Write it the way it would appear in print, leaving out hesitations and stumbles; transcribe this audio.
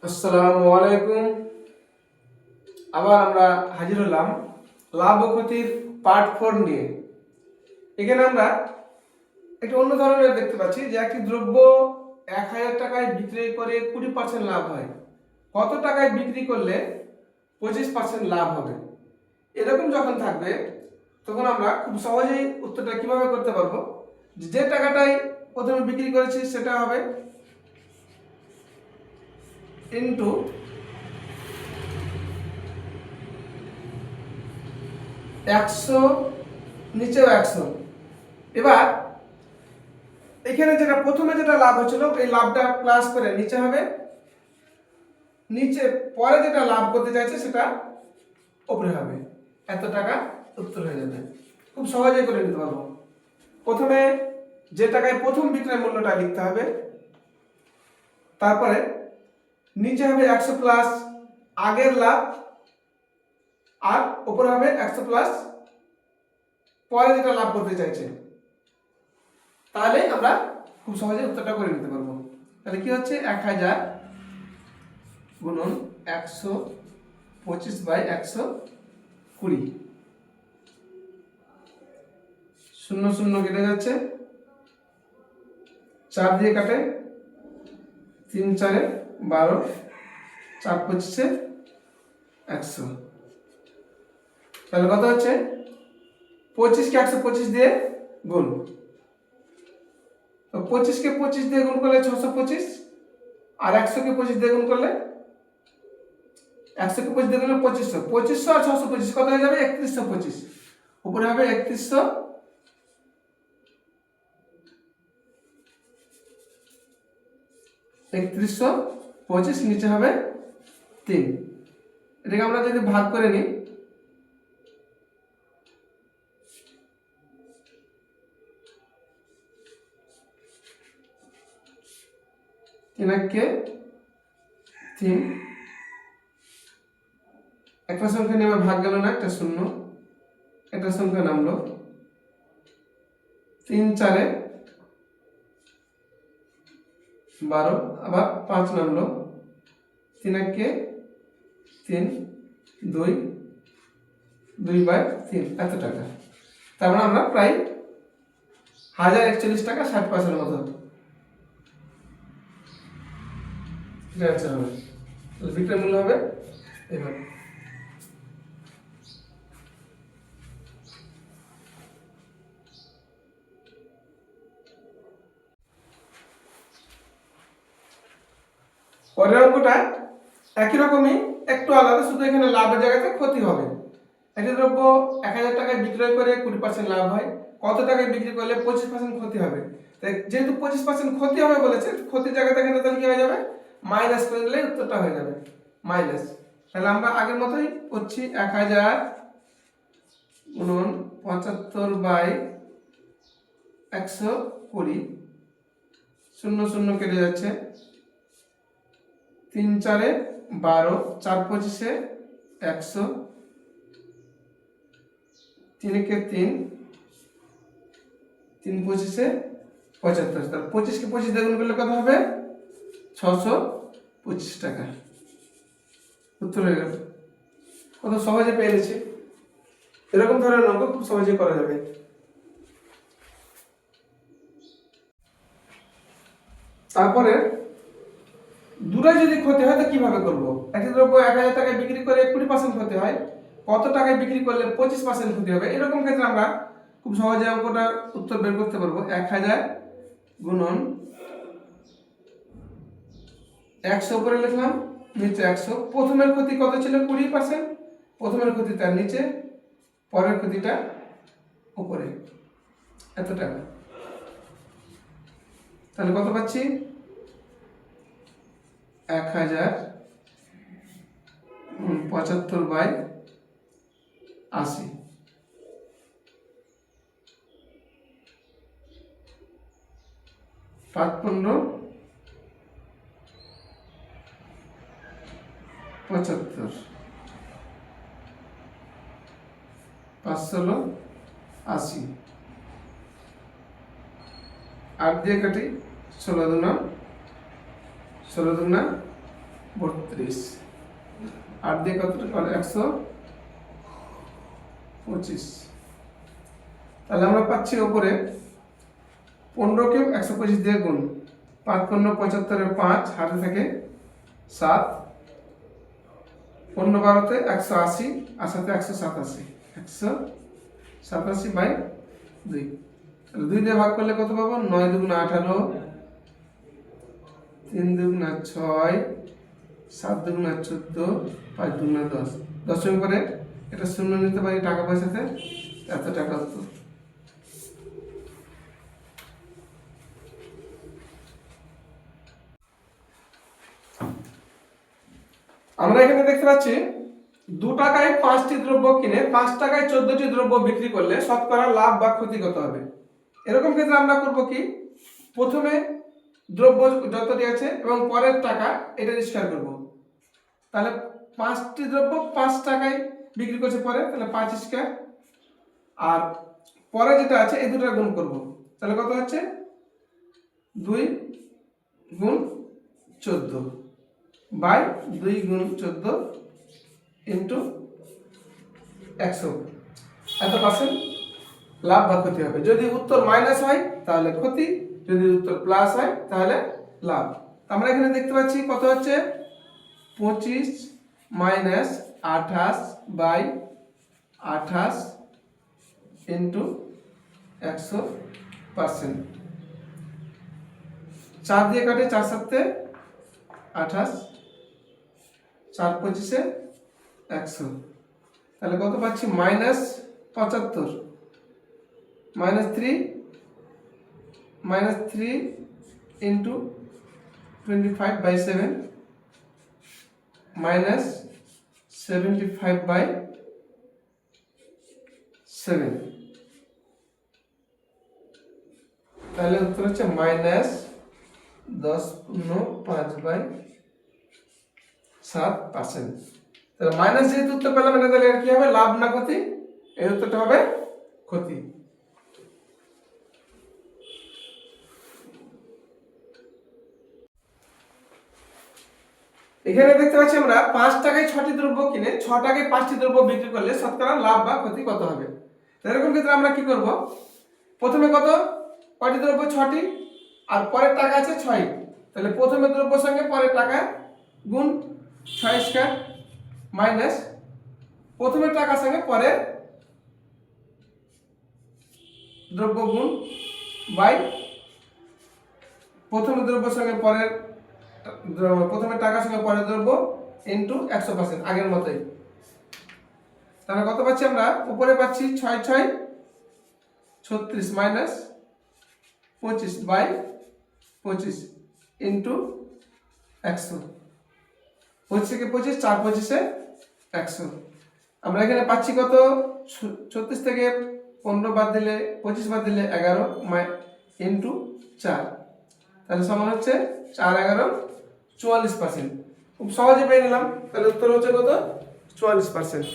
আসসালামু আলাইকুম। আবার আমরা হাজির হলাম লাভ ও ক্ষতির পার্ট 4 নিয়ে। এখানে আমরা একটা অন্য ধরনের দেখতে পাচ্ছি যে একটি দ্রব্য 1000 টাকায় বিক্রি করে 20% লাভ হয়, কত টাকায় বিক্রি করলে 25% লাভ হবে। এরকম যখন থাকবে তখন আমরা খুব সহজেই উত্তরটা কিভাবে করতে পারবো, যে টাকাটাই প্রথমে বিক্রি করেছি সেটা হবে ইনটু 100, নিচেও 100। এবার এখানে যেটা প্রথমে যেটা লাভ হচ্ছিল এই লাভটা প্লাস করে নিচে হবে, নিচে পরে যেটা লাভ করতে চাইছে সেটা উপরে হবে। এত টাকা উত্তর হয়ে যাবে, খুব সহজেই করে নিতে পারবো। প্রথমে যে টাকায় প্রথম বিক্রয় মূল্যটা লিখতে হবে, তারপরে নিচে হবে 100 প্লাস আগের লাভ, আর উপরে হবে 100 প্লাস পরে যেটা লাভ করতে চাইছে। তাহলে আমরা খুব সহজে উত্তরটা করে নিতে পারবো। তাহলে কি হচ্ছে 1000 গুণন 125/120, শূন্য শূন্য কেটে যাচ্ছে, 4 দিয়ে কাটে, 3 4 12, 4 25 100। তাহলে কত হচ্ছে 25 কে 125 দিয়ে গুণ, তো 25 কে 25 দিয়ে গুণ করলে 625, আর 100 কে 25 দিয়ে গুণ করলে 100 কে 25 দিয়ে গুণ করলে 2500, 2500 আর 625 কত হয়ে যাবে 3125। উপরে হবে 3125, নিচে হবে 3। এটাকে আমরা যদি ভাগ করে নিই, তিন একে 3, একটা সংখ্যা নেমে ভাগ গেল না, একটা শূন্য, একটা সংখ্যা নামলো, 3 4 12, আবার 5 নামলো, 3 একে 3, 2 2/3, এত টাকা। তার মানে আমরা প্রায় 1041 টাকা 60 পয়সার মতো অ্যান্সার হবে। বিক্রয় মূল্য হবে এবার। পরের অঙ্কটা একই রকমই, একটু আলাদা, শুধু এখানে লাভের জায়গাতে ক্ষতি হবে। একটি দ্রব্য 1000 টাকায় বিক্রয় করে 20% লাভ হয়, কত টাকায় বিক্রি করলে 25% ক্ষতি হবে। তাই যেহেতু 25% ক্ষতি হবে বলেছে, ক্ষতির জায়গাতে এখানে তাহলে কি হয়ে যাবে, মাইনাস করে দিলে উত্তরটা হয়ে যাবে মাইনাস। তাহলে আমরা আগের মতোই করছি, 1000 গুণন 75/120, শূন্য শূন্য কেটে যাচ্ছে, 3 4 12, 4 25 100, 3 একে 3, 3 25 75। তাহলে 25 কে 25 দিয়ে গুণ করলে কত হবে 625 টাকা। উত্তর হয়ে গেল। কত সহজে পেয়ে নিচ্ছি। এরকম ধরনের অঙ্ক খুব সহজে করা যাবে। তারপরে দুটাই যদি ক্ষতি হয় তো কিভাবে করব। একটি দ্রব্য 1000 টাকায় বিক্রি করে 20% ক্ষতি হয়, কত টাকায় বিক্রি করলে 25% ক্ষতি হবে। এরকম ক্ষেত্রে আমরা খুব সহজে অঙ্কটার উত্তর বের করতে পারবো। 1000 গুণন 100 উপরে লিখলাম, নিচে 100। প্রথমের ক্ষতি কত ছিল 20%, প্রথমের ক্ষতি তার নিচে, পরের ক্ষতিটা উপরে, এত টাকা। তাহলে কত পাচ্ছি 1075/80, 5 15 75, 5 16 80, 8 দিয়ে কাটি, 16 দুনা 16 দুনা 32, 8 দিয়ে কত হলো 125। তাহলে আমরা পাচ্ছি উপরে 15 কে 125 দিয়ে গুণ, 5 15 75 এর 5 হাতে থেকে 7, 15 12 180, আর সাথে 187, 187/2। তাহলে 2 দিয়ে ভাগ করলে কত পাবো? 9 2 18, 3 2 6, 7 2 14, 5 2 10। দশমিক পরে এটা শূন্য নিতে পারি টাকা পয়সাতে, এত টাকা উত্তর। আমরা এখানে দেখতে পাচ্ছি 2 টাকায় 5টি দ্রব্য কিনে 5 টাকায় 14টি দ্রব্য বিক্রি করলে শতকরা লাভ বা ক্ষতি কত হবে। এরকম ক্ষেত্রে আমরা করব কি, প্রথমে দ্রব্য যতটি আছে এবং পরের টাকা এটা স্কয়ার করব। তাহলে 5টি দ্রব্য 5 টাকায় বিক্রি করছে পরে, তাহলে 5 স্কয়ার, আর পরে যেটা আছে এই দুটো গুণ করব। তাহলে কত হচ্ছে 2 গুণ 14 বাই 2 গুণ 14 ইন্টু 100, এত পার্সেন্ট লাভ বা ক্ষতি হবে। যদি উত্তর মাইনাস হয় তাহলে ক্ষতি, যদি উত্তর প্লাস হয় তাহলে লাভ। আমরা এখানে দেখতে পাচ্ছি কত হচ্ছে 25 মাইনাস 28/28 ইন্টু 100%। 4 দিয়ে কাটে, 4 7 28, 4 25 100। তাহলে কত পাচ্ছি -75, -3 ইন্টু 25/7 -75/7। তাহলে উত্তর হচ্ছে -10.5/7%। তাহলে মাইনাস যেহেতু উত্তর পেলাম, এটা তাহলে কি হবে, লাভ না ক্ষতি? এর উত্তরটা হবে ক্ষতি। এখানে দেখতে পাচ্ছি আমরা 5 টাকায় 6টি দ্রব্য কিনে 6 টাকায় 5টি দ্রব্য বিক্রি করলে শতকরা লাভ বা ক্ষতি কত হবে। এরকম ক্ষেত্রে আমরা কি করব, প্রথমে কত, কয়টি দ্রব্য 6টি, আর পরের টাকা আছে 6, তাহলে প্রথমে দ্রব্যের সঙ্গে পরের টাকা গুণ 6 স্কয়ার মাইনাস প্রথমের টাকার সঙ্গে পরের দ্রব্য গুণ বাই প্রথম দ্রব্যের সঙ্গে পরের, প্রথমের টাকার সঙ্গে পরের দ্রব্য ইন্টু 100%, আগের মতোই। তাহলে কত পাচ্ছি আমরা, উপরে পাচ্ছি 6 6 36 মাইনাস 25/25 ইন্টু 100, 25 থেকে 25, 4 25 100। আমরা এখানে পাচ্ছি কত, 36 থেকে 15 বাদ দিলে 25 বাদ দিলে 11 ইন্টু 4, তাহলে সমান হচ্ছে 4 11 44%। খুব সহজে পেয়ে নিলাম। তাহলে উত্তর হচ্ছে কত, 44%।